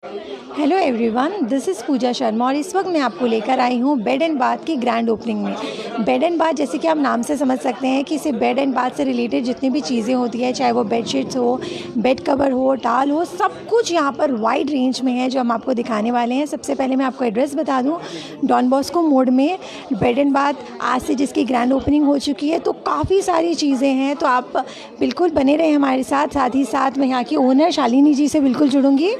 Hello everyone, this is पूजा शर्मा और इस वक्त मैं आपको लेकर आई हूँ बेड एंड बाथ की ग्रैंड ओपनिंग में। बेड एंड बाथ जैसे कि आप नाम से समझ सकते हैं कि इसे बेड एंड बाथ से रिलेटेड जितनी भी चीज़ें होती है, चाहे वो बेडशीट्स हो, बेड कवर हो, टाल हो, सब कुछ यहाँ पर वाइड रेंज में है जो हम आपको दिखाने वाले हैं। सबसे पहले मैं आपको एड्रेस बता दूँ, डॉन बॉस्को मोड़ में बेड एंड बाथ आज से जिसकी ग्रैंड ओपनिंग हो चुकी है, तो काफ़ी सारी चीज़ें हैं, तो आप बिल्कुल बने रहें हमारे साथ। साथ ही साथ मैं यहाँ की ओनर शालिनी जी से बिल्कुल जुड़ूंगी।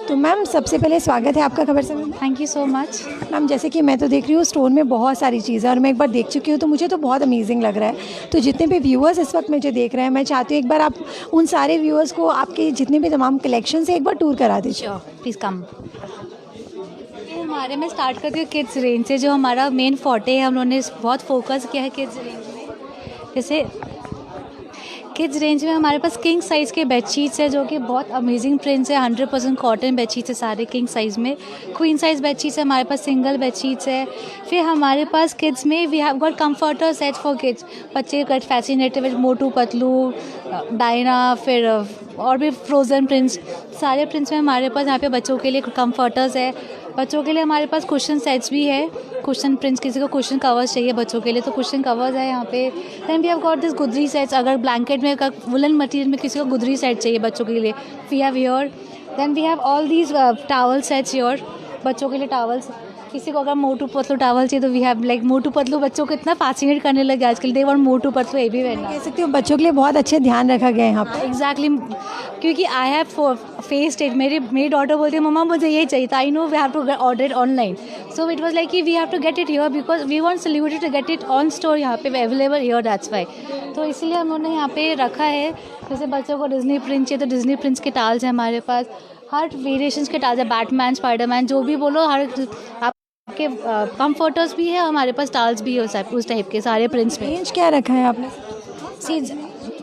तो मैम, सबसे पहले स्वागत है आपका खबर से में। Thank you so much. Ma'am, जैसे कि मैं तो देख रही हूँ स्टोर में बहुत सारी चीज़ें और मैं एक बार देख चुकी हूँ, तो मुझे तो बहुत अमेजिंग लग रहा है। तो जितने भी व्यूअर्स इस वक्त मुझे देख रहे हैं, मैं चाहती हूँ एक बार आप उन सारे व्यूअर्स को आपके जितने भी तमाम कलेक्शन से एक बार टूर करा दीजिए। श्योर, प्लीज़ कम। हमारे में स्टार्ट करती हूँ किड्स रेंज से, जो हमारा मेन फोर्टे है। हम लोगों ने बहुत फोकस किया है किड्स रेंज में। जैसे किड्स रेंज में हमारे पास किंग साइज़ के बेडशीट्स है, जो कि बहुत अमेजिंग प्रिंट्स है। 100% कॉटन बेडशीट्स है सारे किंग साइज़ में। क्वीन साइज़ बेडशीट्स है हमारे पास, सिंगल बेडशीट्स है। फिर हमारे पास किड्स में we have got comforter set for kids. बच्चे get fascinated with Motu Patlu, Diana, फिर और भी फ्रोज़न प्रिंट्स। सारे प्रिंट्स में हमारे पास यहाँ पे बच्चों के लिए कंफर्टर्स है। बच्चों के लिए हमारे पास कुशन सेट्स भी है, कुशन प्रिंट्स। किसी को कुशन कवर्स चाहिए बच्चों के लिए तो कुशन कवर्स है यहाँ पे। Then we have got this gudri sets. अगर ब्लैंकेट में, वुलन मटेरियल में किसी को गुदरी सेट चाहिए बच्चों के लिए, we have here. Then we have all these towel sets here, बच्चों के लिए टावल्स। किसी को अगर मोटू पतलू टावल चाहिए तो we have like Motu Patlu. बच्चों को इतना फैसिनेट करने लगे आजकल, they want Motu Patlu everywhere now. कह सकती हूँ बच्चों के लिए बहुत अच्छे ध्यान रखा गया है यहाँ पर। एग्जैक्टली, क्योंकि आई हैव फेस्ड इट। मेरी डॉटर बोलती है मम्मा मुझे ये चाहिए, I know we have to order it online. So it was like कि we have to get it here because we want celebrity to get it on store यहाँ पे अवेलेबल हियर, दैट्स वाई। तो इसलिए हम लोगों ने यहाँ पे रखा है। जैसे बच्चों को डिज्नी प्रिंट चाहिए तो डिज्नी प्रिंट्स के टाल्स हैं हमारे पास। हर वेरिएशंस के टाल्स है, बैटमैन, स्पाइडरमैन, जो भी बोलो। हर आपके कंफर्टर्स भी है हमारे पास, टाल्स भी है उस टाइप के सारे प्रिंट्स में। रेंज क्या रखा है आपने? सी,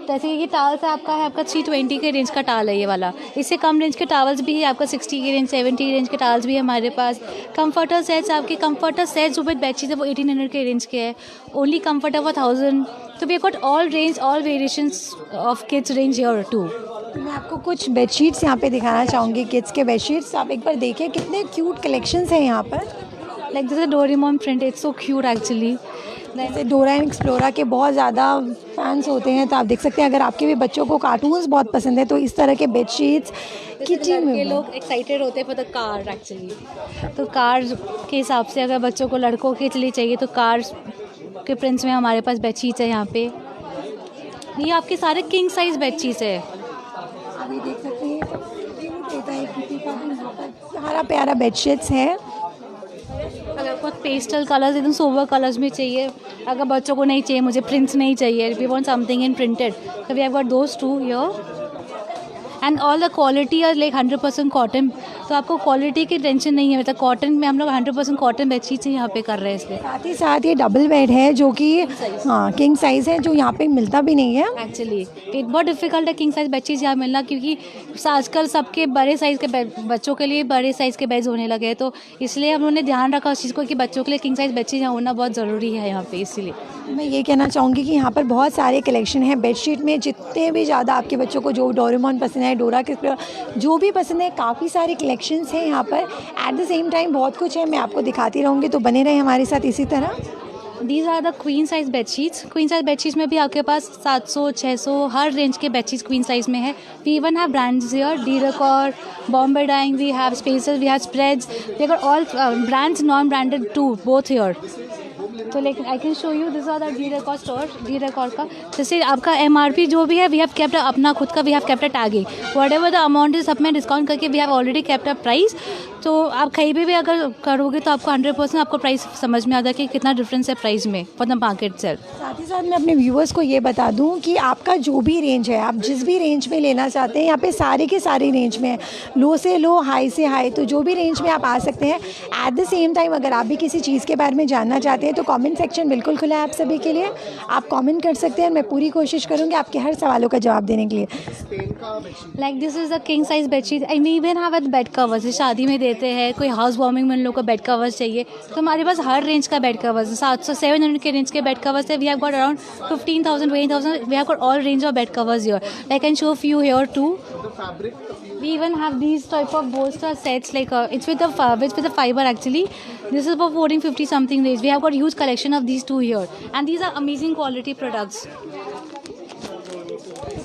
जैसे ये टाल्स है आपका 320 के रेंज का टाल है ये वाला। इससे कम रेंज के टावल्स भी है आपका 60 की रेंज, 70 रेंज के टाल्स भी है हमारे पास। कंफर्टर सेट्स, आपके कंफर्टर सेट्स जो बेडशीट है वो 1800 के रेंज के है। Only comforter for 1000। तो we got all range, all variations of kids range here too. मैं आपको कुछ बेडशीट्स यहाँ पे दिखाना चाहूँगी, किड्स के बेडशीट्स। आप एक बार देखिए कितने क्यूट कलेक्शंस हैं यहाँ पर। Like this Doraemon print, it's so cute actually. जैसे डोरा एंड एक्सप्लोरा के बहुत ज़्यादा फैंस होते हैं, तो आप देख सकते हैं अगर आपके भी बच्चों को कार्टून्स बहुत पसंद है तो इस तरह के बेडशीट्स किचन में लोग एक्साइटेड होते हैं फॉर द कार एक्चुअली। तो कार के हिसाब से अगर बच्चों को लड़कों के लिए चाहिए तो कार के प्रिंट्स में हमारे पास बेडशीट्स है यहाँ पे। ये आपके सारे किंग साइज बेडशीट्स है। अभी देख सकते हैं प्यारा प्यारा बेडशीट्स हैं। अगर आपको पेस्टल कलर्स, एकदम सोबर कलर्स में चाहिए, अगर बच्चों को नहीं चाहिए, मुझे प्रिंट्स नहीं चाहिए, we want something in printed, तो we have got those to here. And all the quality are like 100% cotton. तो आपको क्वालिटी की टेंशन नहीं है। मतलब कॉटन में हम लोग 100% कॉटन बेडशीट्स यहाँ पे कर रहे हैं। इसलिए साथ ही साथ ये डबल बेड है जो कि हाँ किंग साइज़ है, जो यहाँ पे मिलता भी नहीं है एक्चुअली। इट बहुत डिफिकल्ट है किंग साइज बेडशीट्स यहाँ मिलना, क्योंकि आजकल सबके बड़े साइज़ के बच्चों के लिए बड़े साइज़ के बेड्स होने लगे हैं। तो इसलिए हम लोगों ने ध्यान रखा उस चीज़ को कि बच्चों के लिए किंग साइज बेडशीट यहाँ होना बहुत ज़रूरी है यहाँ पे। इसीलिए मैं ये कहना चाहूँगी कि यहाँ पर बहुत सारे कलेक्शन हैं बेडशीट में। जितने भी ज़्यादा आपके बच्चों को जो डोरेमोन पसंद है, डोरा के जो भी पसंद है, काफ़ी सारे कलेक्शंस हैं यहाँ पर। एट द सेम टाइम बहुत कुछ है, मैं आपको दिखाती रहूँगी, तो बने रहे हमारे साथ इसी तरह। These are the queen size bedsheets. Queen size bedsheets में भी आपके पास 700, 600 हर रेंज के बेडशीट्स क्वीन साइज में है। We even have brands here, D Decor, Bombay Dyeing, we have spaces, we have spreads, we have all brands, non branded too, both here. तो लेकिन I can show you, this are the D Decor store. D Decor का जैसे आपका MRP जो भी है, वी हैव केप्ट अपना खुद का, we have kept a tagging, whatever the amount is, सब में डिस्काउंट करके we have already kept a price. तो आप कहीं भी अगर करोगे तो आपको 100% आपको प्राइस समझ में आता है कि कितना डिफरेंस है प्राइस में फॉर द मार्केट सेल। साथ ही साथ मैं अपने व्यूअर्स को ये बता दूं कि आपका जो भी रेंज है, आप जिस भी रेंज में लेना चाहते हैं, यहाँ पे सारे के सारे रेंज में है, लो से लो, हाई से हाई, तो जो भी रेंज में आप आ सकते हैं। एट द सेम टाइम अगर आप भी किसी चीज़ के बारे में जानना चाहते हैं तो कमेंट सेक्शन बिल्कुल खुला है आप सभी के लिए, आप कमेंट कर सकते हैं। मैं पूरी कोशिश करूँगी आपके हर सवालों का जवाब देने के लिए। Like this is the king size bedsheet and we even have bed covers. शादी में देते हैं, कोई हाउस वार्मिंग में उन लोगों को बेड कवर्स चाहिए, तो हमारे पास हर रेंज का बेड कवर्स है। 700, 700 के रेंज के बेड कवर्स है। We have got around 15,000, 20,000, we have got all range of bed covers here. I can show few here too. We even have these type of bolster sets like it's with the fiber actually. This is for 1450 something range. We have got huge collection of these two here, and these are amazing quality products.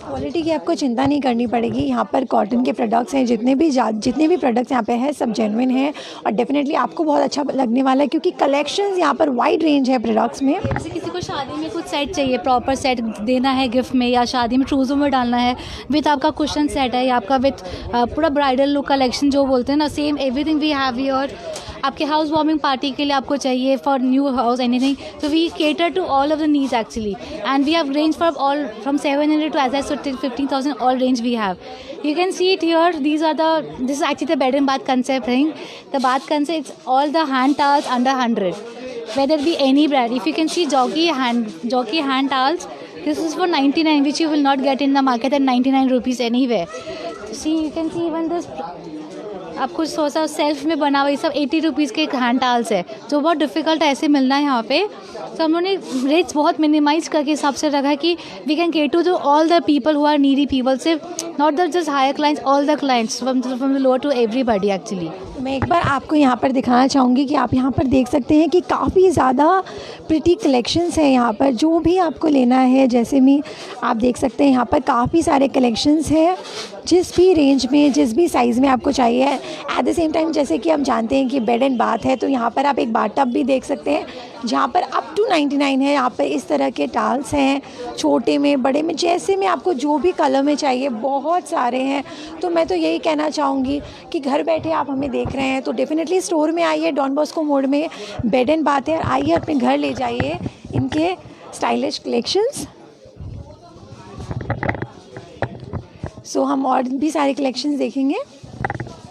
Quality की आपको चिंता नहीं करनी पड़ेगी। यहाँ पर cotton के products हैं, जितने भी प्रोडक्ट्स यहाँ पे हैं सब जेन्युइन हैं और डेफिनेटली आपको बहुत अच्छा लगने वाला है क्योंकि कलेक्शंस यहाँ पर वाइड रेंज है प्रोडक्ट्स में। जैसे किसी को शादी में कुछ सेट चाहिए, प्रॉपर सेट देना है गिफ्ट में, या शादी में ट्रूज़ों में डालना है, विथ आपका कुशन सेट है, या आपका विथ पूरा ब्राइडल लुक कलेक्शन जो बोलते हैं ना, same everything we have here. आपके हाउस वार्मिंग पार्टी के लिए आपको चाहिए, फॉर न्यू हाउस एनीथिंग, तो we cater to all of the needs actually, and we have range for all from 700 to as I said 15,000 all range we have. You can see it here. This is actually the bed and bath concept thing. The bath concept, it's all the hand towels under 100, whether it be any brand. If you can see jockey hand towels, this is for 99, which you will not get in the market at 99 rupees anywhere. See, you can see even this आपको सोचा self में बना हुआ, ये सब 80 rupees के hand टाल्स है, जो बहुत डिफ़िकल्ट है ऐसे मिलना है यहाँ पे। तो हम लोगों ने रेट्स बहुत मिनिमाइज़ करके हिसाब से रखा है कि we can cater to all the people who are needy people, सिर्फ not the just higher clients, all the clients from the lower to everybody actually. मैं एक बार आपको यहाँ पर दिखाना चाहूँगी कि आप यहाँ पर देख सकते हैं कि काफ़ी ज़्यादा प्रिटी कलेक्शंस हैं यहाँ पर, जो भी आपको लेना है। जैसे में आप देख सकते हैं यहाँ पर काफ़ी सारे कलेक्शंस हैं, जिस भी रेंज में, जिस भी साइज़ में आपको चाहिए। एट द सेम टाइम जैसे कि हम जानते हैं कि बेड एंड बाथ है, तो यहाँ पर आप एक बाथ टब भी देख सकते हैं जहाँ पर अप टू 99 है। यहाँ पर इस तरह के टाल्स हैं, छोटे में, बड़े में, जैसे में आपको जो भी कलर में चाहिए बहुत सारे हैं। तो मैं तो यही कहना चाहूँगी कि घर बैठे आप हमें देख रहे हैं तो डेफिनेटली स्टोर में आइए, डॉन बॉस्को मोड़ में बेड एंड बाथ है, आइए अपने घर ले जाइए इनके स्टाइलिश कलेक्शंस। सो हम और भी सारे कलेक्शंस देखेंगे।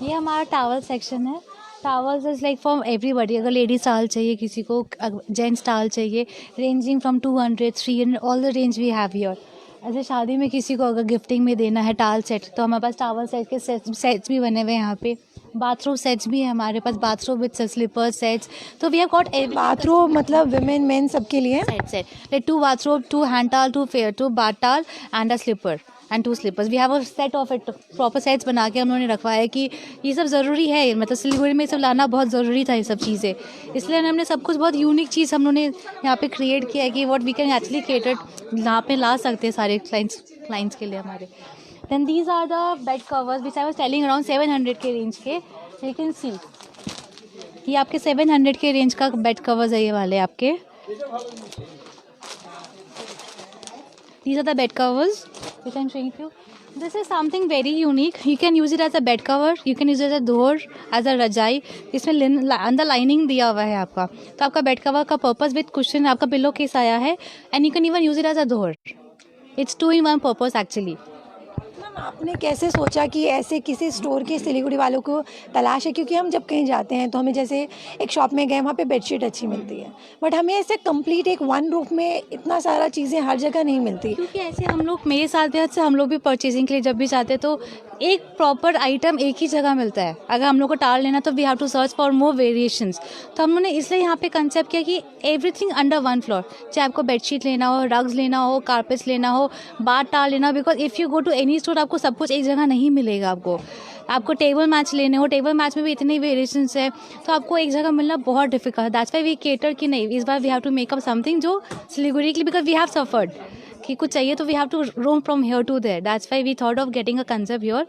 ये हमारा टावल सेक्शन है। Towels is like for everybody. अगर लेडीज टावल चाहिए, किसी को जेंट्स टावल चाहिए, ranging from 200 300 all the range we have here. ऐसे शादी में किसी को अगर गिफ्टिंग में देना है टावल सेट, तो हमारे पास टावल सेट के सेट्स भी बने हुए हैं यहाँ पे। बाथरूम सेट्स भी है हमारे पास, बाथरूम विद स्लीपर सेट्स। तो वी हैव गॉट बाथरूम मतलब विमेन मेन सबके लिए set like 2 bathroom, 2 hand towel, 2 bath towel and a slipper and 2 slippers. We have a set of it, proper sets बना के उन्होंने रखवाया है कि ये सब ज़रूरी है, मतलब सिलीगुड़ी में ये सब लाना बहुत ज़रूरी था ये सब चीज़ें। इसलिए हमने सब कुछ बहुत यूनिक चीज़ हम लोगों ने यहाँ पे क्रिएट किया है कि what we can actually cater यहाँ पे ला सकते हैं सारे क्लाइंट्स के लिए हमारे। Then these are the bed covers which I was telling around 700 के रेंज के। यू कैन सी ये आपके 700 के रेंज का बेड कवर्स है ये वाले आपके। These are the bed covers which I'm showing you. This is something very unique. You can use it as a bed cover. You can use it as a door, as a रजाई। इसमें अंदर lining दिया हुआ है आपका, तो आपका bed cover का पर्पस विद कुशन, आपका पिलो केस आया है, and you can even use it as a door. It's 2 in 1 purpose actually. आपने कैसे सोचा कि ऐसे किसी स्टोर के सिलीगुड़ी वालों को तलाश है? क्योंकि हम जब कहीं जाते हैं तो हमें जैसे एक शॉप में गए, वहाँ पे बेडशीट अच्छी मिलती है, बट हमें ऐसे कंप्लीट एक वन रूफ में इतना सारा चीज़ें हर जगह नहीं मिलती। क्योंकि ऐसे हम लोग, मेरे साथ भी से हम लोग भी परचेजिंग के लिए जब भी जाते हैं तो एक प्रॉपर आइटम एक ही जगह मिलता है। अगर हम लोग को टाल लेना तो we have to search for more variations. तो हम लोगों ने इसलिए यहाँ पे कंसेप्ट किया कि एवरीथिंग अंडर 1 फ्लोर, चाहे आपको बेडशीट लेना हो, रग्स लेना हो, कारपेट्स लेना हो, बाथ टाल लेना हो, because if you go to any store आपको सब कुछ एक जगह नहीं मिलेगा। आपको टेबल मैच लेने हो, टेबल मैच में भी इतने वेरिएशंस है, तो आपको एक जगह मिलना बहुत डिफिकल्ट है। दैट्स व्हाई वी केटर कि नहीं, इस बार we have to make up something जो सिलीगुड़ी के लिए, बिकॉज वी हैव सफर्ड कि कुछ चाहिए तो we have to roam from here to there. That's why we thought of getting a concept here.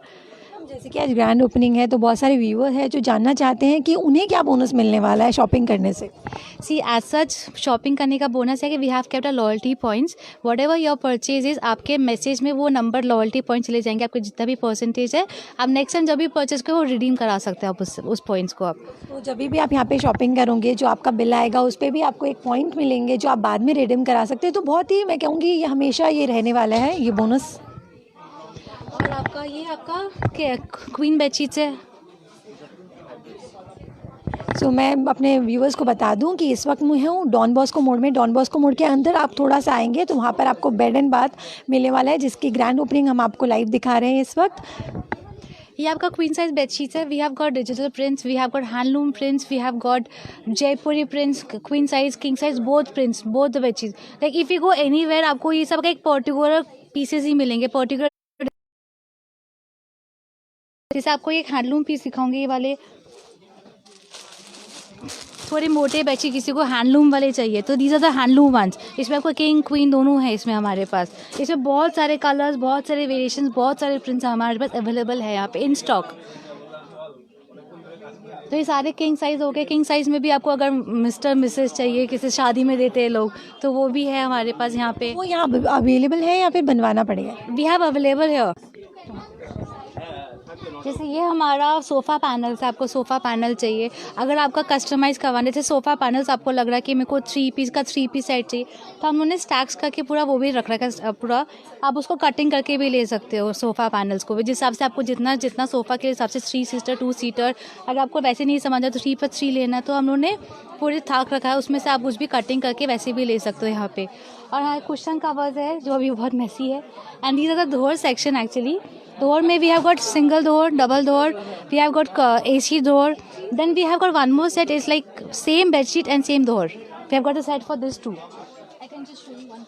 जैसे कि आज ग्रैंड ओपनिंग है तो बहुत सारे व्यूअर हैं जो जानना चाहते हैं कि उन्हें क्या बोनस मिलने वाला है शॉपिंग करने से। सी एज सच शॉपिंग करने का बोनस है कि we have kept a loyalty points. Whatever your purchase is, आपके मैसेज में वो नंबर लॉयल्टी पॉइंट चले जाएंगे, आपके जितना भी परसेंटेज है, आप नेक्स्ट टाइम जब भी परचेज करो वो रिडीम करा सकते हैं आप उस पॉइंट्स को। आप तो जब भी आप यहाँ पे शॉपिंग करोगे, जो आपका बिल आएगा उस पर भी आपको एक पॉइंट मिलेंगे जो आप बाद में रिडीम करा सकते हैं। तो बहुत ही, मैं कहूँगी ये हमेशा ये रहने वाला है ये बोनस। और आपका ये आपका क्वीन बेडशीट्स है। सो मैं अपने व्यूअर्स को बता दूं कि इस वक्त मैं हूँ डॉन बॉस्को मोड़ में। डॉन बॉस्को मोड़ के अंदर आप थोड़ा सा आएंगे तो वहाँ पर आपको बेड एंड बाथ मिलने वाला है, जिसकी ग्रैंड ओपनिंग हम आपको लाइव दिखा रहे हैं इस वक्त। ये आपका क्वीन साइज बेडशीट्स है। We have got digital prints, we have got handloom prints, we have got Jaipuri prints, queen size, king size, both prints, both the bedsheets. Like if you go anywhere आपको ये सब का एक particular pieces ही मिलेंगे, particular जैसे आपको एक handloom piece दिखाऊंगी, ये वाले थोड़े मोटे बेडशीट किसी को हैंडलूम वाले चाहिए तो these are the handloom ones. इसमें आपको किंग क्वीन दोनों है इसमें हमारे पास। इसमें बहुत सारे कलर्स, बहुत सारे वेरिएशंस, बहुत सारे प्रिंट्स हमारे पास अवेलेबल है यहाँ पे इन स्टॉक। तो ये सारे किंग साइज़ हो गए। किंग साइज़ में भी आपको अगर मिस्टर मिसेस चाहिए, किसी शादी में देते हैं लोग, तो वो भी है हमारे पास यहाँ पे। वो यहाँ अवेलेबल है या फिर बनवाना पड़ेगा? वी हैव अवेलेबल है। जैसे ये हमारा सोफ़ा पैनल्स है, आपको सोफ़ा पैनल चाहिए, अगर आपका कस्टमाइज़ करवाने, जैसे सोफ़ा पैनल्स आपको लग रहा है कि मेरे को 3 पीस का 3 पीस सेट चाहिए, तो हम उन्होंने स्टैक्स करके पूरा वो भी रख रखा है पूरा। आप उसको कटिंग करके भी ले सकते हो सोफ़ा पैनल्स को भी, जिस हिसाब से आपको जितना सोफ़ा के हिसाब से 3 सीटर 2 सीटर, अगर आपको वैसे नहीं समझ आता तो 3 पर 3 लेना है, तो हम लोगों ने पूरे थाक रखा है, उसमें से आप कुछ भी कटिंग करके वैसे भी ले सकते हो यहाँ पे। और हाँ, कुशन कवर्स है जो अभी बहुत मेसी है। And these are the door section actually. Door में we have got single door, double door, we have got AC door, then we have got one more set, is like same bed sheet and same door. We have got a set for this too. I can just show you one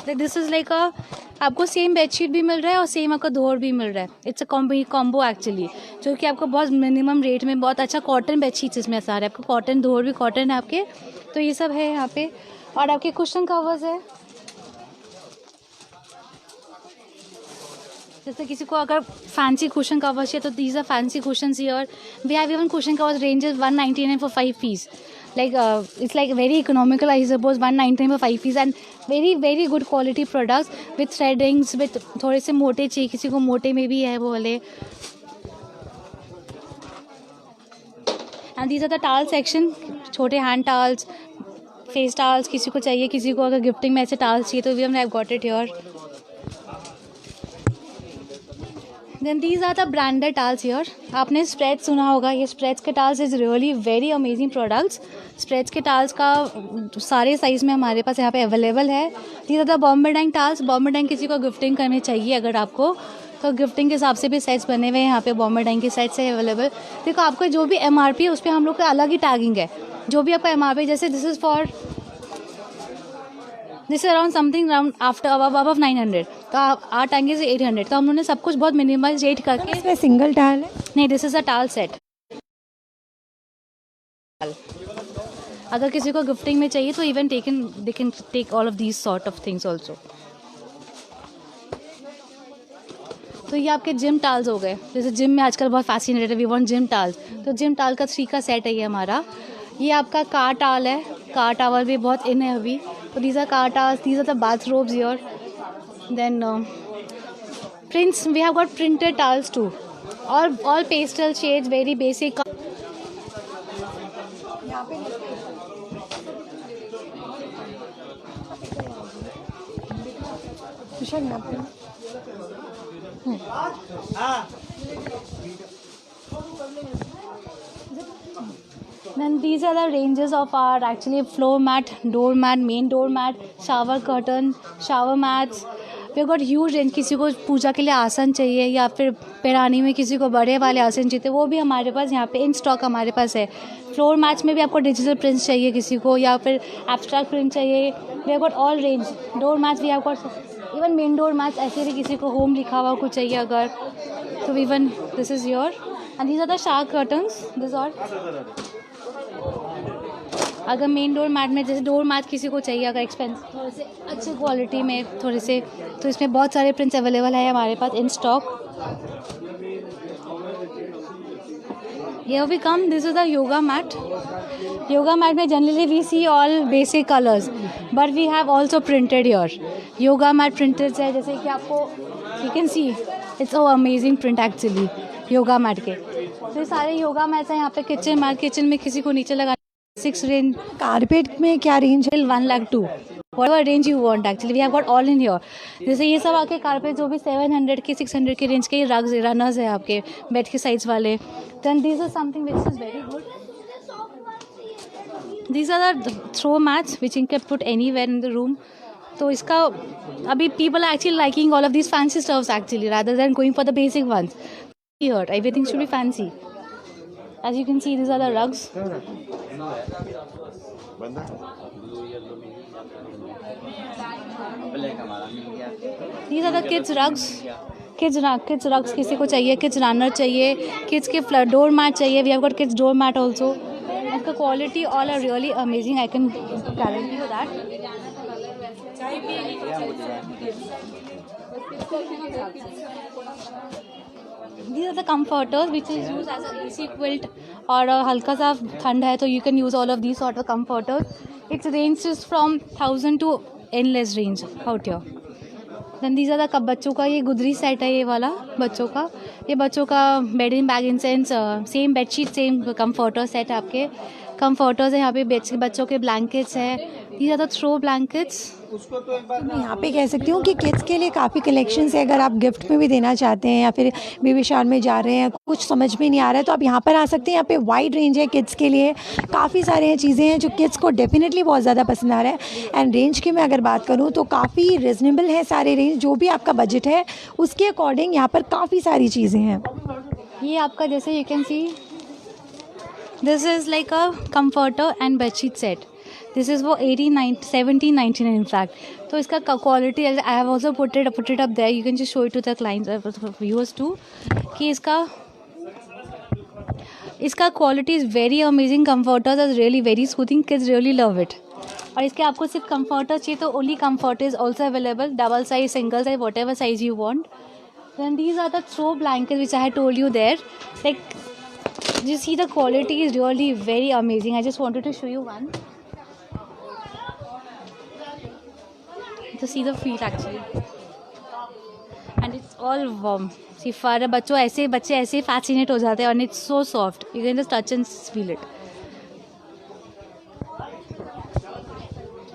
thing. This is like a, आपको same bedsheet भी मिल रहा है और same आपका door भी मिल रहा है। It's a combo actually, जो कि आपको बहुत मिनिमम रेट में बहुत अच्छा कॉटन बेडशीट्स इसमें सारे आपको कॉटन, डोर भी कॉटन है आपके, तो ये सब है यहाँ पे। और आपके कुशन कवर्स है, जैसे किसी को अगर फैंसी कुशन कवर्स चाहिए तो these are fancy cushions here. We have even cushion covers ranges 199 for 5 piece, like it's like very economical, I suppose 199 for 5 piece, and very good quality products with threadings, with थोड़े से मोटे चाहिए किसी को, मोटे में भी है वो वाले। एंड दीज आर द टाल सेक्शन, छोटे हैंड टाल्स, फेस टाल्स किसी को चाहिए, किसी को अगर गिफ्टिंग में ऐसे टाल्स चाहिए तो we have got it here. Then these are the branded towels here. आपने स्प्रेड सुना होगा, ये स्प्रेड्स के towels is really very amazing products. Spreads के टाल्स का सारे साइज़ में हमारे पास यहाँ पे अवेलेबल है। these are the Bombay Dyeing towels. Bombay Dyeing किसी को गिफ्टिंग करनी चाहिए अगर आपको, तो गिफ्टिंग के हिसाब से भी सेट्स बने हुए हैं यहाँ पे, बॉम्बे डाइंग के सेट्स है अवेलेबल। देखो आपको जो भी MRP है उस पर हम लोग का अलग ही टैगिंग है, जो भी आपका MRP, जैसे this is around something around after above 900, तो आर टांगे से 800, तो हम लोगों ने सब कुछ बहुत मिनिमल रेट करके। इसमें सिंगल टाल है? नहीं, दिस इज़ अ टाल सेट। अगर किसी को गिफ्टिंग में चाहिए तो even they can take all of these sort of things also. तो ये आपके जिम टाल्स हो गए, जैसे जिम में आजकल बहुत फैसिनेटेड है, वी वांट जिम टाल्स, तो जिम टाल का 3 का सेट है ये हमारा। ये आपका कार टाल है, कार टावल भी बहुत इन है अभी, तो these are car towels, these are the bath robes here. Then prints, we have got printed towels too, all pastel shades, very basic। Then these are the ranges of our actually floor mat, door mat, main door mat, shower curtain, shower mats। We have got huge range। किसी को पूजा के लिए आसन चाहिए या फिर पैरानी में किसी को बड़े वाले आसन चाहिए, वो भी हमारे पास यहाँ पे इन स्टॉक हमारे पास है। फ्लोर मैट्स में भी आपको डिजिटल प्रिंट्स चाहिए किसी को, या फिर एब्स्ट्रैक्ट प्रिंट चाहिए, we have got all range. Door mats we have got even main door mats, ऐसे भी किसी को होम लिखा हुआ कुछ चाहिए अगर, तो even this is your. And these are the shark curtains, this और अगर मेन डोर मैट में, जैसे डोर मैट किसी को चाहिए अगर एक्सपेंस थोड़े से अच्छी क्वालिटी में थोड़े से, तो इसमें बहुत सारे प्रिंट्स अवेलेबल है हमारे पास in stock. Here we come, this is the yoga mat। Yoga mat में generally we see all basic colours, but we have also printed your yoga mat printed है, जैसे कि आपको you can see it's oh amazing print actually yoga mat के। तो ये सारे yoga mats हैं यहाँ पे। किचन मैट, किचन में किसी को नीचे लगा 6 रेंज। कारपेट में क्या रेंज है? 1,02,000 whatever range you want actually, we have got all in here। जैसे ये सब आके कारपेट जो भी 700 के 600 के रेंज के रग्स रनर्स है आपके बेड के साइज वाले। then these are something which is very good, these are the throw mats which you can put anywhere in the room। तो इसका अभी people are actually liking all of these fancy stuffs actually rather than going for the basic ones। Here everything should be fancy, as you can see these are the rugs। These are the kids rugs, kids rugs किसी को चाहिए, kids runner चाहिए, kids के door mat चाहिए, we have got kids door mat also. इसका quality all are really amazing, I can guarantee you that. These are the comforters which is used as an AC quilt, और हल्का सा ठंड है तो you can use all of these sort of comforters. Its range is from 1000 to endless range out here. Then these are the बच्चों का ये गुदरी set है, ये वाला बच्चों का, ये बच्चों का bed in bag in sense same bedsheet same comforter set है। आपके कंफर्टर्स है यहाँ पे, बच्चों के ब्लैंकेट्स है, these are the throw blankets। मैं यहाँ पे कह सकती हूँ कि किड्स के लिए काफ़ी कलेक्शंस है। अगर आप गिफ्ट में भी देना चाहते हैं या फिर बेबी शावर में जा रहे हैं, कुछ समझ में नहीं आ रहा है, तो आप यहाँ पर आ सकते हैं। यहाँ पे वाइड रेंज है किड्स के लिए, काफ़ी सारे चीज़ें हैं जो किड्स को डेफिनेटली बहुत ज़्यादा पसंद आ रहा है। एंड रेंज की मैं अगर बात करूँ तो काफ़ी रिजनेबल है सारे रेंज, जो भी आपका बजट है उसके अकॉर्डिंग यहाँ पर काफ़ी सारी चीज़ें हैं। ये आपका जैसे you can see this is like a comforter and bedsheet set. This is वो 1799 in fact। तो इसका quality I have also put it up there, you can just show it to the clients viewers too, कि इसका quality is very amazing. Comforters are really very soothing, kids really love it. और इसके आपको सिर्फ comforter चाहिए तो only comforter is also available, double size, single size, whatever size you want. Then these are the throw blanket which I had told you there, like you see the quality is really very amazing। I just wanted to show you one to see the feel actually, and it's all warm। see for बच्चे ऐसे fascinate हो जाते हैं, and it's so soft, you can just touch and feel it।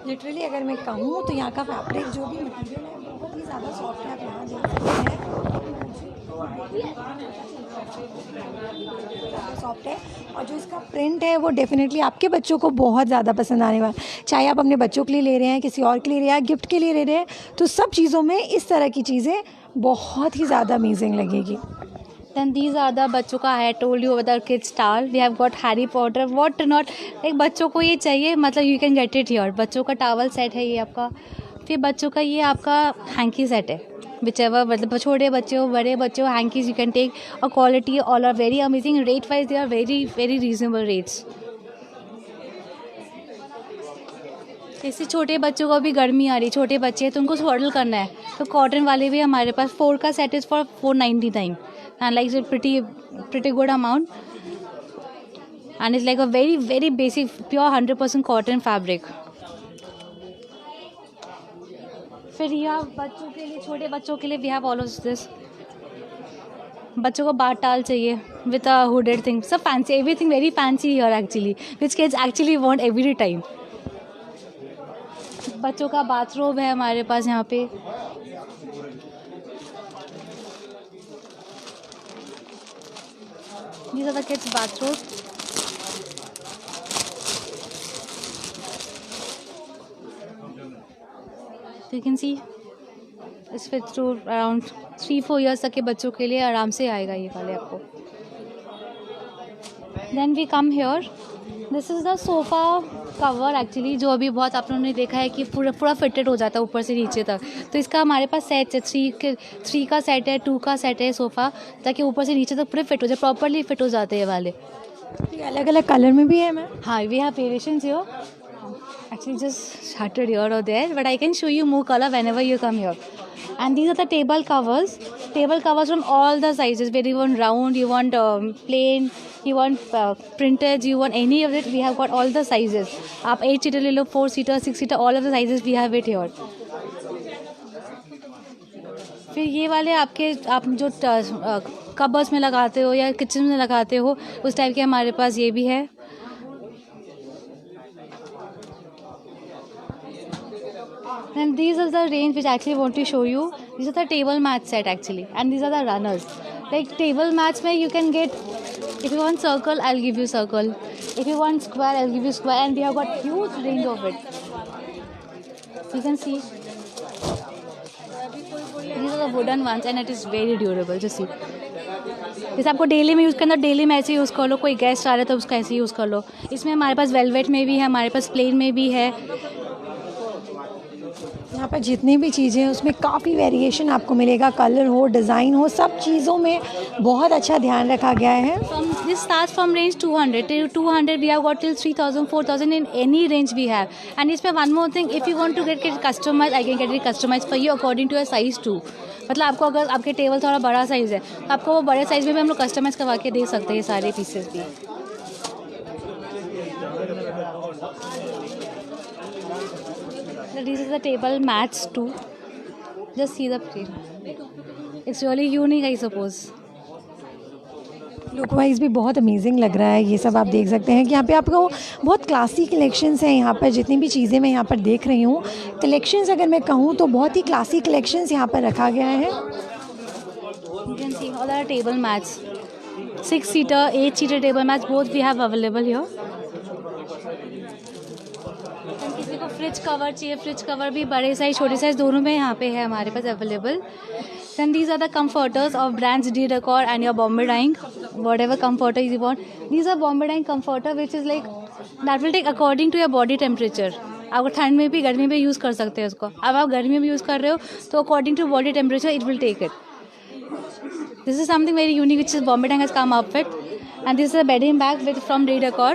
Literally अगर मैं कहूँ तो यहाँ का फैब्रिक जो भी मटेरियल है बहुत ही ज़्यादा सॉफ्ट है। आप यहाँ देख सकते हैं सॉफ्ट है, और जो इसका प्रिंट है वो डेफिनेटली आपके बच्चों को बहुत ज़्यादा पसंद आने वाला। चाहे आप अपने बच्चों के लिए ले रहे हैं, किसी और के लिए ले रहे हैं, गिफ्ट के लिए ले रहे हैं, तो सब चीज़ों में इस तरह की चीज़ें बहुत ही ज़्यादा अमेजिंग लगेगी। Then these are the बच्चों का, I told you about the kids style, we have got Harry Potter, what not, एक बच्चों को ये चाहिए मतलब you can get it here। बच्चों का टावल सेट है ये आपका, फिर बच्चों का ये आपका हैंकी सेट है, whichever मतलब छोटे बच्चे हो बड़े बच्चे हो, हैंकीज यू कैन टेक, और quality all are very amazing. Rate wise they are very very reasonable rates. इससे छोटे बच्चों को भी गर्मी आ रही, छोटे बच्चे हैं तो उनको स्वॉडल करना है, तो कॉटन वाले भी हमारे पास 4 का set is for 499 and like it's pretty good amount, and it's like a very very basic pure 100% cotton fabric। फिर यहाँ बच्चों के लिए, छोटे बच्चों के लिए we have all of this। बच्चों को बाथ टाल चाहिए with a hooded thing, सब fancy, everything very fancy here actually, which kids actually want every time। बच्चों का बाथरोब है हमारे पास यहाँ पे, these are the kids bathrobe। So you can see this fits through around 3-4 years तक के बच्चों के लिए आराम से आएगा ये वाले आपको। Then we come here, this is the sofa cover actually, जो अभी बहुत आप लोगों ने देखा है कि पूरा फिटेड हो जाता है ऊपर से नीचे तक, तो इसका हमारे पास सेट है, 3 का सेट है, 2 का सेट है सोफ़ा, ताकि ऊपर से नीचे तक पूरे फिट हो जाए, प्रॉपरली फिट हो जाते हैं वाले। ये अलग अलग कलर में भी है मैम? हाँ, we have variations here, actually just started here or there, but I can show you more color whenever you come here। And these are the table covers from all the sizes, whether you want round, you want plain, you want printed, you want any of it, we have got all the sizes। आप 8 seater ले लो, 4 seater, 6 seater, all of the sizes we have it here। फिर ये वाले आपके, आप जो cupboards में लगाते हो या किचन में लगाते हो, उस टाइप के हमारे पास ये भी है। And these are the range which I actually want to show you. These are the table mat set actually, and these are the runners। Like table mats में you can get, if you want circle, I'll give you circle, if you want square, I'll give you square, and we have got huge range of it। You can see these are the wooden ones and it is very durable। Just see, जैसे आपको daily में use करना, daily में ऐसे use कर लो, कोई guest आ रहा है तो उसका ऐसे यूज़ कर लो। इसमें हमारे पास वेलवेट में भी है, हमारे पास प्लेन में भी है। यहाँ पर जितनी भी चीज़ें हैं उसमें काफ़ी वेरिएशन आपको मिलेगा, कलर हो, डिज़ाइन हो, सब चीज़ों में बहुत अच्छा ध्यान रखा गया है। From this starts from range 200 till 200 we have got till 3000 4000 in any range we have. And इसमें one more thing, if you want to get it customized, I can get it customized for you according to your size too. मतलब आपको अगर आपके table थोड़ा बड़ा size है तो आपको वो बड़े साइज़ में भी हम लोग कस्टमाइज़ करवा के दे सकते हैं सारे पीसेस भी। This is the table mats too. Just see the print. It's really unique, I suppose. Look wise भी बहुत अमेजिंग लग रहा है। ये सब आप देख सकते हैं कि यहाँ पे आपको बहुत क्लासी कलेक्शंस हैं। यहाँ पर जितनी भी चीज़ें मैं यहाँ पर देख रही हूँ, कलेक्शंस अगर मैं कहूँ तो बहुत ही क्लासी कलेक्शंस यहाँ पर रखा गया है। You can see all our table mats. 6-seater, 8-seater table mats, both we have available here. किसी को फ्रिज कवर चाहिए, फ्रिज कवर भी बड़े साइज छोटे साइज दोनों में यहाँ पे है हमारे पास available. Then these are the comforters of brands D Decor and your Bombay Dyeing, whatever comforter you want. These are Bombay Dyeing comforter which is like that will take according to your body temperature. आप ठंड में भी गर्मी में use कर सकते हैं उसको। अब आप गर्मी में यूज़ कर रहे हो तो according to body temperature it will take it. This is something very unique which is Bombay Dyeing has come up with, and this is a bedding bag with from D Decor.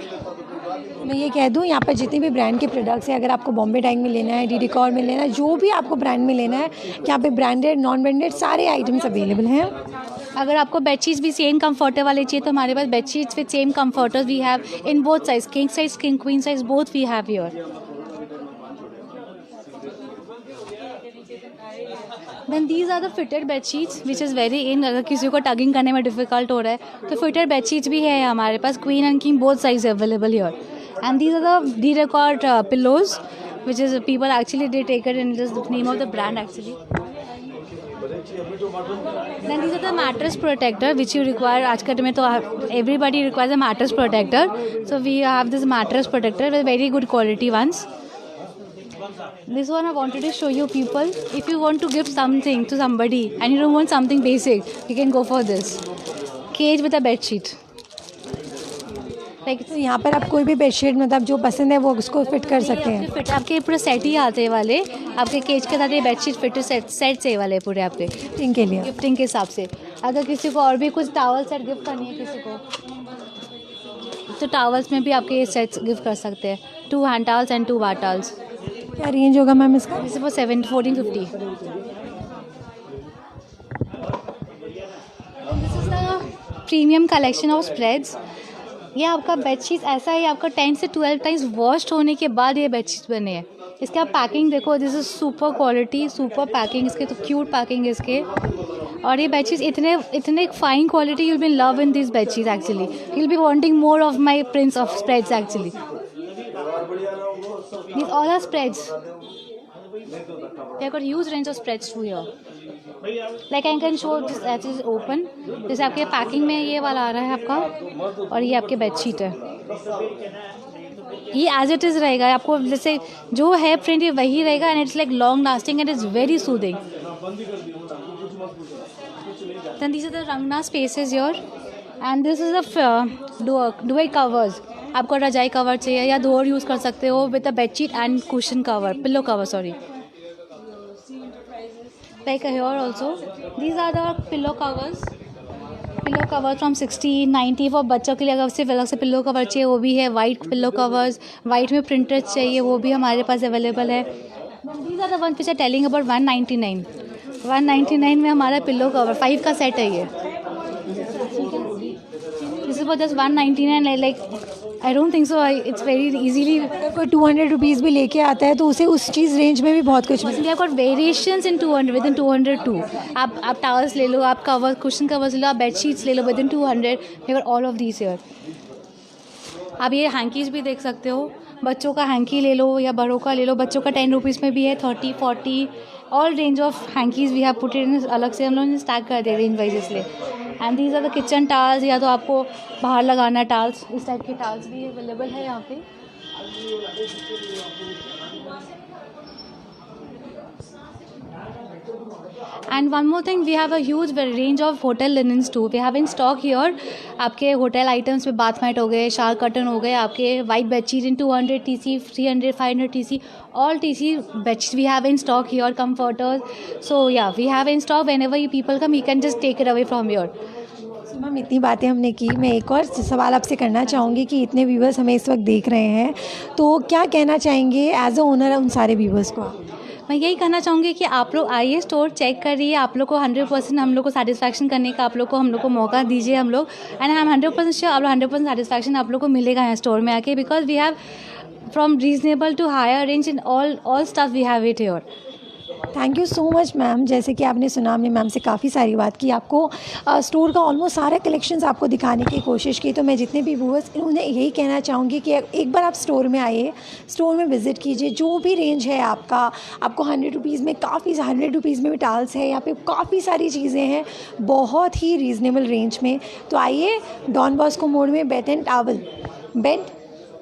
मैं ये कह दूँ यहाँ पर जितने भी brand के products हैं, अगर आपको बॉम्बे डाइंग में लेना है, डी डेकोर में लेना है, जो भी आपको ब्रांड में लेना है, यहाँ पे ब्रांडेड नॉन ब्रांडेड सारे आइटम्स अवेलेबल हैं। अगर आपको बेडशीट्स भी सेम कंफर्टर वाले चाहिए तो हमारे पास bedsheets with same comforters we have in both size, king size, king queen size, both we have here. Then these are the fitted bed sheets which is very in। अगर किसी को tugging करने में डिफिकल्ट हो रहा है तो fitted bed sheets भी है हमारे पास, queen and king both size available here. And these are the D Decor pillows which is people actually they take it and just the name of the brand actually। Then these are the mattress protector which you require। आज के time में तो everybody requires a mattress protector, so we have this mattress protector with very good quality ones। This one I wanted to show you people, if you want to give something to somebody and you don't want something basic, you can go for this cage with a bed sheet। Like तो यहाँ पर आप कोई भी bedsheet मतलब जो पसंद है वो उसको फिट कर सकते हैं। फिट आपके पूरा सेट ही आते हैं वाले, आपके केज के साथ ये बेडशीट फिट सेट से वाले पूरे आपके गिफ्टिंग के लिए, गिफ्टिंग के हिसाब से। अगर किसी को और भी कुछ टावल सेट गिफ्ट करनी है किसी को तो टावल्स में भी आपके ये सेट्स गिफ्ट कर सकते हैं, 2 hand towels and 2 bath towels. क्या रेंज होगा मैम इसका? This is for 1450। This is the premium collection of spreads. ये आपका बेडशीट ऐसा है, आपका 10 से 12 टाइम्स वॉश्ड होने के बाद ये बेडशीट बने हैं। इसके आप पैकिंग देखो, this is super quality, super packing, इसके तो क्यूट पैकिंग है इसके। और ये बेडशीट इतने fine quality, you will be in love in this bedsheet actually, you will be wanting more of my prints of spreads actually. These all are spreads. They have got huge range of spreads too here. Like I can show this as is open. जैसे आपके packing में ये वाला आ रहा है आपका, और ये आपके बेडशीट है। ये एज इट इज़ रहेगा, आपको जैसे जो है प्रिंट ये वही रहेगा, and it's like long lasting and it's very soothing. Then these are the Rangna spaces here, and this is the duvet covers। आपको रजाई कवर चाहिए या 2 और यूज़ कर सकते हो with a bedsheet and cushion cover, pillow cover sorry. Like here also these are the pillow cover from 60, 90 for बच्चों के लिए। अगर सिर्फ अलग से पिलो कवर चाहिए वो भी है, वाइट पिलो कवर्स, वाइट में प्रिंटेड चाहिए वो भी हमारे पास अवेलेबल है। These are the one which are telling about 199 में हमारा पिलो कवर 5 का सेट है ये। This is for just 199। Like I don't think so it's very easily. अगर कोई 200 रुपीज़ भी लेके आता है तो उसे उस चीज़ रेंज में भी बहुत कुछ मिलता है। We have got variations in 200 with in 200 too. आप टावल्स ले लो, आप कवर कुशन कवर्स ले लो, आप बेडशीट्स ले लो with in 200। We have all of these here. आप ये हैंकीज भी देख सकते हो, बच्चों का हैंकी ले लो या बड़ों का ले लो। बच्चों का 10 रुपीज़ में भी है, 30, 40 all range of hankies we have put in. अलग से हम लोगों ने स्टैक कर दिया रेंज वाइज इसलिए। And these are the kitchen towels, या तो आपको बाहर लगाना है टाल्स, इस टाइप के टाल्स भी अवेलेबल है यहाँ पे। And one more thing, we have a huge range of hotel linens too, we have in stock here. आपके होटल आइटम्स में बाथ मैट हो गए, शावर कर्टन हो गए, आपके white bedsheet in 200 TC, 300, 500 TC, all TC bedsheets we have in stock here, comforters. So yeah, we have in stock. Whenever you people come, you can just take it away from here. तो ma'am इतनी बातें हमने की, मैं एक और सवाल आपसे करना चाहूँगी कि इतने व्यूवर्स हमें इस वक्त देख रहे हैं, तो क्या कहना चाहेंगे एज अ ओनर उन सारे व्यूवर्स को आप? मैं यही कहना चाहूँगी कि आप लोग आइए, स्टोर चेक करिए, आप लोग को 100% हम लोग को सेटिस्फैक्शन करने का हम लोग को मौका दीजिए हम लोग। एंड आई एम 100% श्योर आप लोग 100% सेटिस्फैक्शन आप लोग को मिलेगा यहाँ स्टोर में आके, because we have from reasonable to higher range in all stuff we have it here. Thank you so much ma'am. जैसे कि आपने सुना, हमने मैम से काफ़ी सारी बात की, आपको स्टोर का ऑलमोस्ट सारे कलेक्शंस आपको दिखाने की कोशिश की। तो मैं जितने भी व्यूअर्स उन्हें यही कहना चाहूँगी कि एक बार आप स्टोर में आइए, स्टोर में विज़िट कीजिए। जो भी रेंज है आपको 100 रुपीज़ में, काफ़ी 100 रुपीज़ में भी टाल्स है, यहाँ पे काफ़ी सारी चीज़ें हैं बहुत ही रीज़नेबल रेंज में। तो आइए, डॉन बॉस्को मोड़ में बेड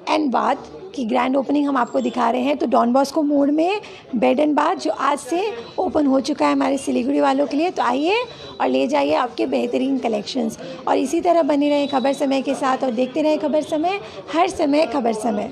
एंड बाथ की ग्रैंड ओपनिंग हम आपको दिखा रहे हैं। तो डॉन बॉस्को मोड़ में बेड एंड बाथ जो आज से ओपन हो चुका है हमारे सिलीगुड़ी वालों के लिए। तो आइए और ले जाइए आपके बेहतरीन कलेक्शंस, और इसी तरह बने रहें खबर समय के साथ, और देखते रहें खबर समय, हर समय खबर समय।